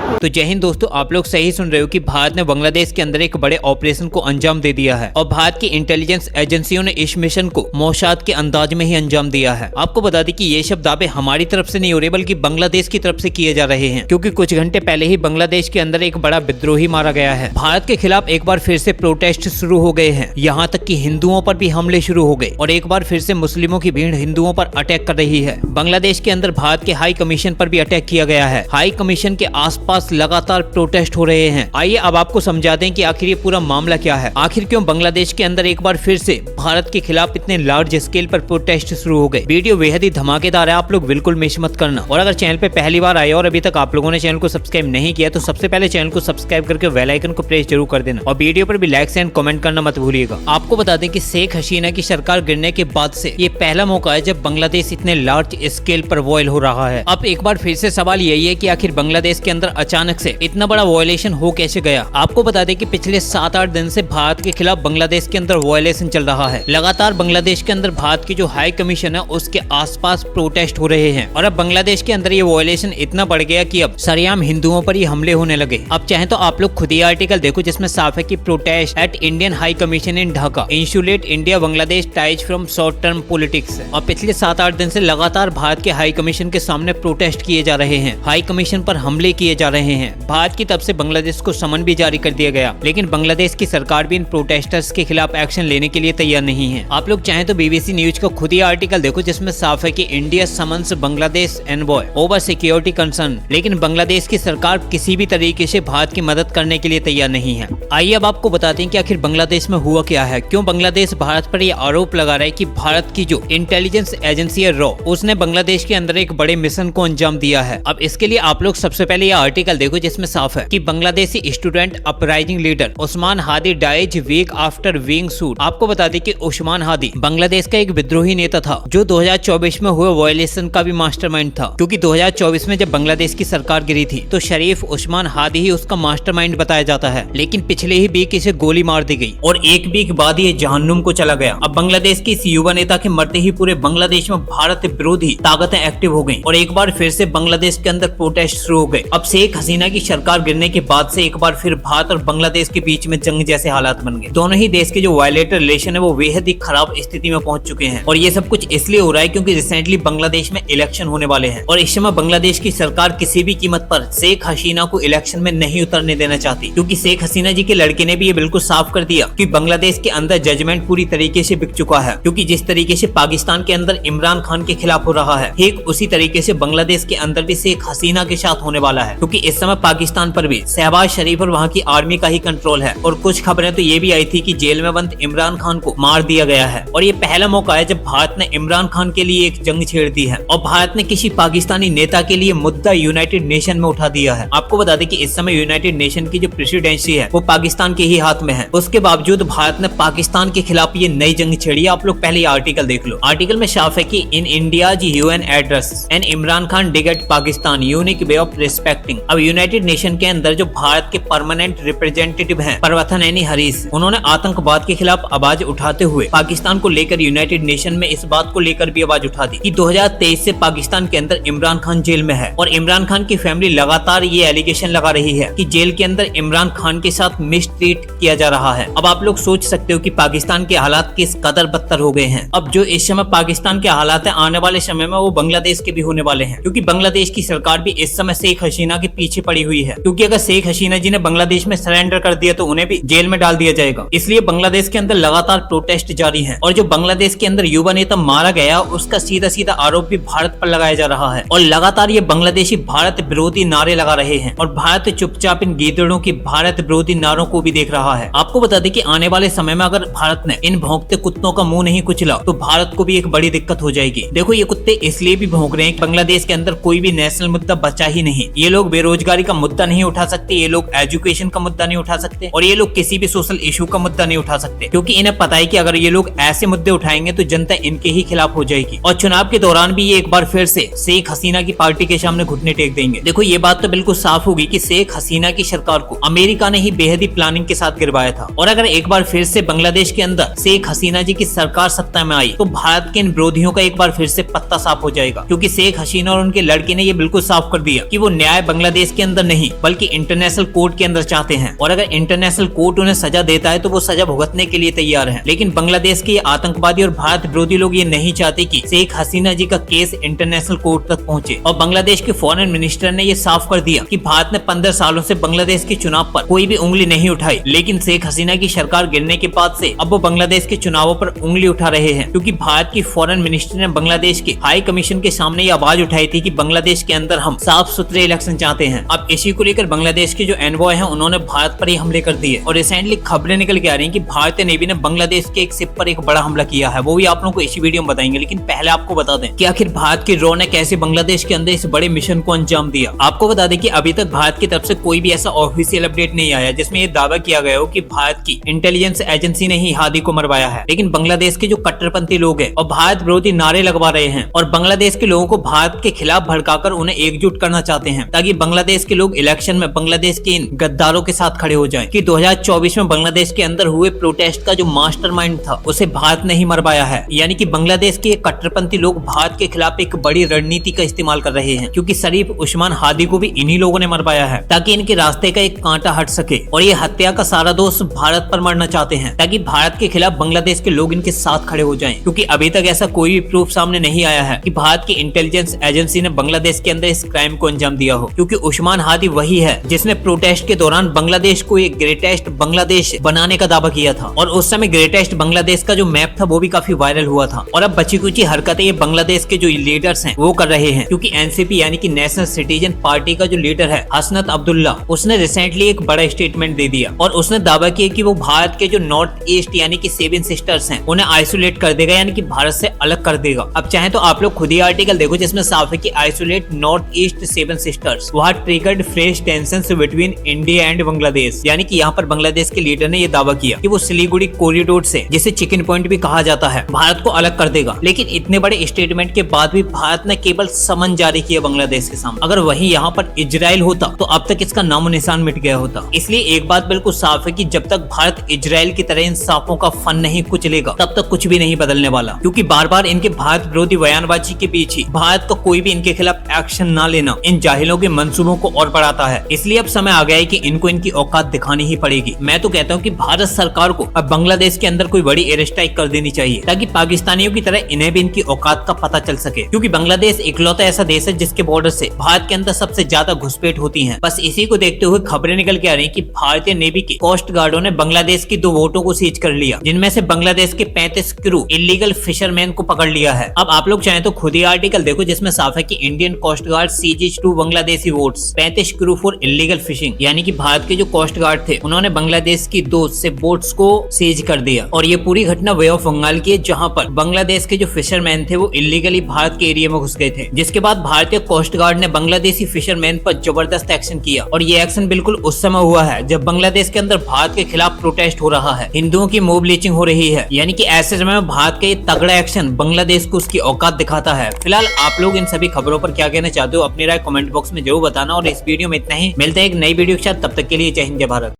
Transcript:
तो जय हिंद दोस्तों, आप लोग सही सुन रहे हो कि भारत ने बांग्लादेश के अंदर एक बड़े ऑपरेशन को अंजाम दे दिया है और भारत की इंटेलिजेंस एजेंसियों ने इस मिशन को मौसाद के अंदाज में ही अंजाम दिया है। आपको बता दें कि ये सब दावे हमारी तरफ से नहीं हो रहे बल्कि बांग्लादेश की तरफ से किए जा रहे हैं, क्योंकि कुछ घंटे पहले ही बांग्लादेश के अंदर एक बड़ा विद्रोही मारा गया है। भारत के खिलाफ एक बार फिर से प्रोटेस्ट शुरू हो गए हैं, यहाँ तक कि हिंदुओं पर भी हमले शुरू हो गए और एक बार फिर से मुस्लिमों की भीड़ हिंदुओं पर अटैक कर रही है। बांग्लादेश के अंदर भारत के हाई कमीशन पर भी अटैक किया गया है। हाई कमीशन के आसपास लगातार प्रोटेस्ट हो रहे हैं। आइए अब आपको समझा दें कि आखिर ये पूरा मामला क्या है। आखिर क्यों बांग्लादेश के अंदर एक बार फिर से भारत के खिलाफ इतने लार्ज स्केल पर प्रोटेस्ट शुरू हो गए। वीडियो बेहद ही धमाकेदार है, आप लोग बिल्कुल मिस मत करना। और अगर चैनल पे पहली बार आए और अभी तक आप लोगों ने चैनल को सब्सक्राइब नहीं किया तो सबसे पहले चैनल को सब्सक्राइब करके बेल आइकन को प्रेस जरूर कर देना और वीडियो पर भी लाइक एंड कमेंट करना मत भूलिएगा। आपको बता दें कि शेख हसीना की सरकार गिरने के बाद से ये पहला मौका है जब बांग्लादेश इतने लार्ज स्केल पर वॉयल हो रहा है। अब एक बार फिर से सवाल यही है कि आखिर बांग्लादेश के अंदर अचानक से इतना बड़ा वायलेशन हो कैसे गया। आपको बता दें कि पिछले 7-8 दिन से भारत के खिलाफ बांग्लादेश के अंदर वायलेशन चल रहा है। लगातार बांग्लादेश के अंदर भारत की जो हाई कमीशन है उसके आसपास प्रोटेस्ट हो रहे हैं और अब बांग्लादेश के अंदर ये वायलेशन इतना बढ़ गया कि अब सरेआम हिंदुओं पर ही हमले होने लगे। अब चाहे तो आप लोग खुद ही आर्टिकल देखो जिसमें साफ है कि protest at Indian High Commission in Dhaka insulate India Bangladesh ties from short term politics. और पिछले 7-8 दिन से लगातार भारत के हाई कमीशन के सामने प्रोटेस्ट किए जा रहे हैं, हाई कमीशन पर हमले किए जा रहे हैं। भारत की तरफ से बांग्लादेश को समन भी जारी कर दिया गया, लेकिन बांग्लादेश की सरकार भी इन प्रोटेस्टर्स के खिलाफ एक्शन लेने के लिए तैयार नहीं है। आप लोग चाहें तो बीबीसी न्यूज का खुद ही आर्टिकल देखो जिसमें साफ है कि India summons Bangladesh envoy over security concern, लेकिन बांग्लादेश की सरकार किसी भी तरीके से भारत की मदद करने के लिए तैयार नहीं है। आइए अब आपको बताते हैं कि आखिर बांग्लादेश में हुआ क्या है, क्यों बांग्लादेश भारत पर यह आरोप लगा रहा है कि भारत की जो इंटेलिजेंस एजेंसी है रॉ, उसने बांग्लादेश के अंदर एक बड़े मिशन को अंजाम दिया है। अब इसके लिए आप लोग सबसे पहले यह आर्टिकल देखो जिसमें साफ है कि Bangladeshi student uprising leader Usman Hadi dies week after being shoot. आपको बता दें कि उस्मान हादी बांग्लादेश का एक विद्रोही नेता था जो 2024 में हुए वायलेशन का भी मास्टरमाइंड था, क्योंकि 2024 में जब बांग्लादेश की सरकार गिरी थी तो शरीफ उस्मान हादी ही उसका मास्टरमाइंड बताया जाता है, लेकिन पिछले ही वीक इसे गोली मार दी गई और एक वीक बाद ये जहन्नुम को चला गया। अब बांग्लादेश की इस युवा नेता के मरते ही पूरे बांग्लादेश में भारत विरोधी ताकतें एक्टिव हो गयी और एक बार फिर से बांग्लादेश के अंदर प्रोटेस्ट शुरू हो गए। अब शेख हसीना की सरकार गिरने के बाद से एक बार फिर भारत और बांग्लादेश के बीच में जंग जैसे हालात बन गए। दोनों ही देश के जो वायलेटर रिलेशन है वो बेहद ही खराब स्थिति में पहुंच चुके हैं और ये सब कुछ इसलिए हो रहा है क्योंकि रिसेंटली बांग्लादेश में इलेक्शन होने वाले हैं और इस समय बांग्लादेश की सरकार किसी भी कीमत पर शेख हसीना को इलेक्शन में नहीं उतरने देना चाहती, क्योंकि शेख हसीना जी के लड़के ने भी ये बिल्कुल साफ कर दिया कि बांग्लादेश के अंदर जजमेंट पूरी तरीके से बिक चुका है, क्योंकि जिस तरीके से पाकिस्तान के अंदर इमरान खान के खिलाफ हो रहा है ठीक उसी तरीके से बांग्लादेश के अंदर भी शेख हसीना के साथ होने वाला है, क्योंकि इस समय पाकिस्तान पर भी शहबाज शरीफ और वहाँ की आर्मी का ही कंट्रोल है। और कुछ खबरें तो ये भी आई थी कि जेल में बंद इमरान खान को मार दिया गया है और ये पहला मौका है जब भारत ने इमरान खान के लिए एक जंग छेड़ दी है और भारत ने किसी पाकिस्तानी नेता के लिए मुद्दा यूनाइटेड नेशन में उठा दिया है। आपको बता दें कि इस समय यूनाइटेड नेशन की जो प्रेसिडेंसी है वो पाकिस्तान के ही हाथ में है, उसके बावजूद भारत ने पाकिस्तान के खिलाफ ये नई जंग छेड़ी। आप लोग पहले आर्टिकल देख लो। आर्टिकल में साफ है कि in India UN address and Imran Khan डिगेट Pakistan unique way of respecting. अब यूनाइटेड नेशन के अंदर जो भारत के परमानेंट रिप्रेजेंटेटिव हैं परवथन हरीश, उन्होंने आतंकवाद के खिलाफ आवाज उठाते हुए पाकिस्तान को लेकर यूनाइटेड नेशन में इस बात को लेकर भी आवाज उठा दी कि 2023 से पाकिस्तान के अंदर इमरान खान जेल में है और इमरान खान की फैमिली लगातार ये एलिगेशन लगा रही है कि जेल के अंदर इमरान खान के साथ मिसट्रीट किया जा रहा है। अब आप लोग सोच सकते हो कि पाकिस्तान के हालात किस कदर बदतर हो गए हैं। अब जो इस समय पाकिस्तान के हालात है आने वाले समय में वो बांग्लादेश के भी होने वाले हैं, क्योंकि बांग्लादेश की सरकार भी इस समय शेख हसीना के पीछे पड़ी हुई है, क्योंकि अगर शेख हसीना जी ने बांग्लादेश में सरेंडर कर दिया तो उन्हें भी जेल में डाल दिया जाएगा। इसलिए बांग्लादेश के अंदर लगातार प्रोटेस्ट जारी है और जो बांग्लादेश के अंदर युवा नेता मारा गया उसका सीधा सीधा आरोप भी भारत पर लगाया जा रहा है और लगातार ये बांग्लादेशी भारत विरोधी नारे लगा रहे हैं और भारत चुपचाप इन गीदड़ों की भारत विरोधी नारों को भी देख रहा है। आपको बता दें कि आने वाले समय में अगर भारत ने इन भौंकते कुत्तों का मुंह नहीं कुचला तो भारत को भी एक बड़ी दिक्कत हो जाएगी। देखो ये कुत्ते इसलिए भी भौंक रहे हैं, बांग्लादेश के अंदर कोई भी नेशनल मुद्दा बचा ही नहीं। ये लोग बेरोजगारी का मुद्दा नहीं उठा सकते, ये लोग एजुकेशन का मुद्दा नहीं उठा सकते और ये लोग किसी भी सोशल इशू का मुद्दा नहीं उठा सकते, क्योंकि इन्हें पता है कि अगर ये लोग ऐसे मुद्दे उठाएंगे तो जनता इनके ही खिलाफ हो जाएगी और चुनाव के दौरान भी ये एक बार फिर से शेख हसीना की पार्टी के सामने घुटने टेक देंगे। देखो ये बात तो बिल्कुल साफ होगी कि शेख हसीना की सरकार को अमेरिका ने ही बेहद ही प्लानिंग के साथ गिरवाया था और अगर एक बार फिर से बांग्लादेश के अंदर शेख हसीना जी की सरकार सत्ता में आई तो भारत के इन विरोधियों का एक बार फिर से पत्ता साफ हो जाएगा, क्योंकि शेख हसीना और उनके लड़के ने ये बिल्कुल साफ कर दिया कि वो न्याय बांग्लादेश बांग्लादेश के अंदर नहीं बल्कि इंटरनेशनल कोर्ट के अंदर चाहते हैं, और अगर इंटरनेशनल कोर्ट उन्हें सजा देता है तो वो सजा भुगतने के लिए तैयार है। लेकिन बांग्लादेश के आतंकवादी और भारत विरोधी लोग ये नहीं चाहते कि शेख हसीना जी का केस इंटरनेशनल कोर्ट तक पहुंचे। और बांग्लादेश के फॉरेन मिनिस्टर ने ये साफ कर दिया कि भारत ने 15 सालों से बांग्लादेश के चुनाव पर कोई भी उंगली नहीं उठाई, लेकिन शेख हसीना की सरकार गिरने के बाद से अब वो बांग्लादेश के चुनावों पर उंगली उठा रहे हैं, क्योंकि भारत की फॉरेन मिनिस्टर ने बांग्लादेश के हाई कमीशन के सामने ये आवाज उठाई थी कि बांग्लादेश के अंदर हम साफ सुथरे इलेक्शन चाहते हैं। अब इसी को लेकर बांग्लादेश के जो एनवॉय हैं उन्होंने भारत पर ही हमले कर दिए, और रिसेंटली खबरें निकल के आ रही हैं कि भारतीय नेवी ने बांग्लादेश के एक शिप पर एक बड़ा हमला किया है। वो भी आप लोगों को इसी वीडियो में बताएंगे, लेकिन पहले आपको बता दें कि आखिर भारत की रॉ ने कैसे बांग्लादेश के अंदर इस बड़े मिशन को अंजाम दिया। आपको बता दें कि अभी तक भारत की तरफ से कोई भी ऐसा ऑफिशियल अपडेट नहीं आया जिसमें ये दावा किया गया हो कि भारत की इंटेलिजेंस एजेंसी ने ही हादी को मरवाया है। लेकिन बांग्लादेश के जो कट्टरपंथी लोग हैं और भारत विरोधी नारे लगवा रहे हैं और बांग्लादेश के लोगों को भारत के खिलाफ भड़काकर उन्हें एकजुट करना चाहते हैं, ताकि बांग्लादेश के लोग इलेक्शन में बांग्लादेश के इन गद्दारों के साथ खड़े हो जाएं कि 2024 में बांग्लादेश के अंदर हुए प्रोटेस्ट का जो मास्टरमाइंड था उसे भारत ने ही मरवाया है। यानी कि बांग्लादेश के कट्टरपंथी लोग भारत के खिलाफ एक बड़ी रणनीति का इस्तेमाल कर रहे हैं, क्योंकि शरीफ उस्मान हादी को भी इन्हीं लोगों ने मरवाया है ताकि इनके रास्ते का एक कांटा हट सके, और ये हत्या का सारा दोष भारत पर मरना चाहते हैं ताकि भारत के खिलाफ बांग्लादेश के लोग इनके साथ खड़े हो जाएं। क्योंकि अभी तक ऐसा कोई भी प्रूफ सामने नहीं आया है कि भारत की इंटेलिजेंस एजेंसी ने बांग्लादेश के अंदर इस क्राइम को अंजाम दिया हो, क्योंकि उस्मान हादी वही है जिसने प्रोटेस्ट के दौरान बांग्लादेश को एक ग्रेटेस्ट बांग्लादेश बनाने का दावा किया था, और उस समय ग्रेटेस्ट बांग्लादेश का जो मैप था वो भी काफी वायरल हुआ था। और अब बची कुची हरकतें ये बांग्लादेश के जो लीडर्स हैं वो कर रहे हैं, क्योंकि एनसीपी यानी कि नेशनल सिटीजन पार्टी का जो लीडर है हसनत अब्दुल्ला, उसने रिसेंटली एक बड़ा स्टेटमेंट दे दिया और उसने दावा किया कि वो भारत के जो नॉर्थ ईस्ट यानी कि 7 सिस्टर्स हैं उन्हें आइसोलेट कर देगा, यानी कि भारत से अलग कर देगा। अब चाहे तो आप लोग खुद ही आर्टिकल देखो जिसमें साफ है कि आइसोलेट नॉर्थ ईस्ट 7 सिस्टर्स वहाँ triggered fresh tensions between India and Bangladesh. यानी कि यहाँ पर बांग्लादेश के लीडर ने यह दावा किया कि वो सिलीगुड़ी कॉरिडोर से, जिसे चिकन पॉइंट भी कहा जाता है, भारत को अलग कर देगा। लेकिन इतने बड़े स्टेटमेंट के बाद भी भारत ने केवल समन जारी किया बांग्लादेश के सामने। अगर वही यहाँ पर इजराइल होता तो अब तक इसका नामो निशान मिट गया होता। इसलिए एक बात बिल्कुल साफ है कि जब तक भारत इजराइल की तरह इन सांपों का फन नहीं कुचलेगा तब तक कुछ भी नहीं बदलने वाला, क्योंकि बार बार इनके भारत विरोधी बयानबाजी के पीछे भारत का कोई भी इनके खिलाफ एक्शन न लेना इन जाहिलों के मंसूबों को और बढ़ाता है। इसलिए अब समय आ गया है कि इनको इनकी औकात दिखानी ही पड़ेगी। मैं तो कहता हूँ कि भारत सरकार को अब बांग्लादेश के अंदर कोई बड़ी एयर स्ट्राइक कर देनी चाहिए, ताकि पाकिस्तानियों की तरह इन्हें भी इनकी औकात का पता चल सके, क्योंकि बांग्लादेश इकलौता ऐसा देश है जिसके बॉर्डर से भारत के अंदर सबसे ज्यादा घुसपैठ होती है। बस इसी को देखते हुए खबरें निकल के आ रही कि भारतीय नेवी के कोस्ट गार्डों ने बांग्लादेश की 2 बोटों को सीज कर लिया, जिनमें से बांग्लादेश के 35 क्रू इलीगल फिशरमैन को पकड़ लिया है। अब आप लोग चाहें तो खुद ही आर्टिकल देखो जिसमें साफ है कि Indian Coast Guard seizes 2 Bangladeshi boats 35 crew for illegal fishing. यानी कि भारत के जो कोस्ट गार्ड थे उन्होंने बांग्लादेश की 2 से बोट्स को सीज कर दिया, और ये पूरी घटना वे ऑफ बंगाल की है, जहां पर बांग्लादेश के जो फिशरमैन थे वो इलीगली भारत के एरिया में घुस गए थे। जिसके बाद भारतीय कोस्ट गार्ड ने बांग्लादेशी फिशरमैन पर जबरदस्त एक्शन किया, और ये एक्शन बिल्कुल उस समय हुआ है जब बांग्लादेश के अंदर भारत के खिलाफ प्रोटेस्ट हो रहा है, हिंदुओं की मॉब लिंचिंग हो रही है। यानी कि ऐसे समय में भारत का ये तगड़ा एक्शन बांग्लादेश को उसकी औकात दिखाता है। फिलहाल आप लोग इन सभी खबरों पर क्या कहना चाहते हो अपनी राय कमेंट बॉक्स में जरूर बताना, और इस वीडियो में इतना ही। मिलते हैं एक नई वीडियो के साथ, तब तक के लिए जय हिंद जय भारत।